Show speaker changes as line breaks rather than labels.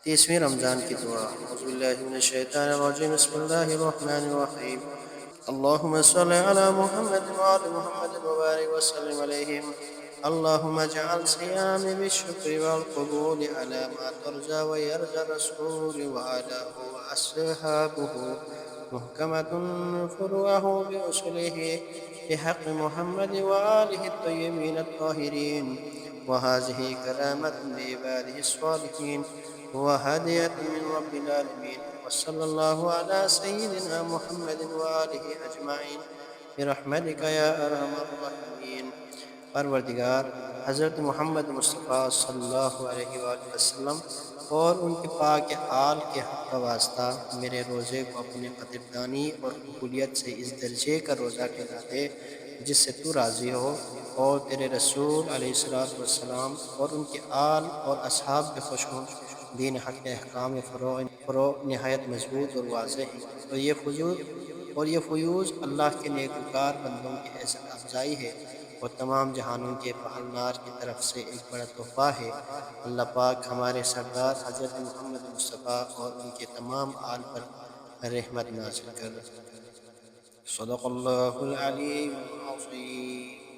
30वीं रमज़ान की दुआ। औज़ुबिल्लाहिमिनश्शैतानिर्रजीम, बिस्मिल्लाहिर्रहमानिर्रहीम। अल्लाहुम्मा सल्लि अला मुहम्मद व आलि मुहम्मद व बारिक व सल्लिम अलैहिम। अल्लाहुम्मा जअल सियामी बिश्शुक्रि वल क़बूल अला मा तर्जा व यरजा रसूल व आलहु व अस्हाबुहु मुहकमतुन फुरुअहु बिउसूलिहि बिहक़्क़ि मुहम्मद व आलिहि अत्तय्यिबीन अत्ताहिरीन। व हाज़िहि करामतुन लिइबादिहि अस्सालिहीन व हदियतुन मिन रब्बिल आलमीन। व सल्लल्लाहु अला सय्यिदिना मुहम्मदिन व आलिहि अजमईन बिरहमतिका या अरहमर राहिमीन। परवरदिगार, हज़रत मोहम्मद मुस्तफ़ा सल्लल्लाहु अलैहि वसल्लम और उनके पाक आल के हक़ का वास्ता मेरे रोज़े को अपने कदरदानी और कबूलियत से इस दर्जे का रोज़ा ठहरा दे जिससे तू राज़ी हो, और तेरे रसूल अलैहिस्सलातु वस्सलाम और उनके आल और असहाब के खुशनुद दीन हक़ के अहकाम फ़रो नहायत मज़बूत और वाज़ेह हैं। और ये फ़यूज़ अल्लाह के नेकूकार बंदों की इज़्ज़त अफ़ज़ाई है और तमाम जहानों के पहलनार की तरफ से एक बड़ा तोहफ़ा है। अल्लाह पाक हमारे सरदार हज़रत मोहम्मद मुस्तफ़ा और उनके तमाम आल पर रहमत नाज़िल कर। सदक़ल्लाहुल अलीयुल अज़ीम।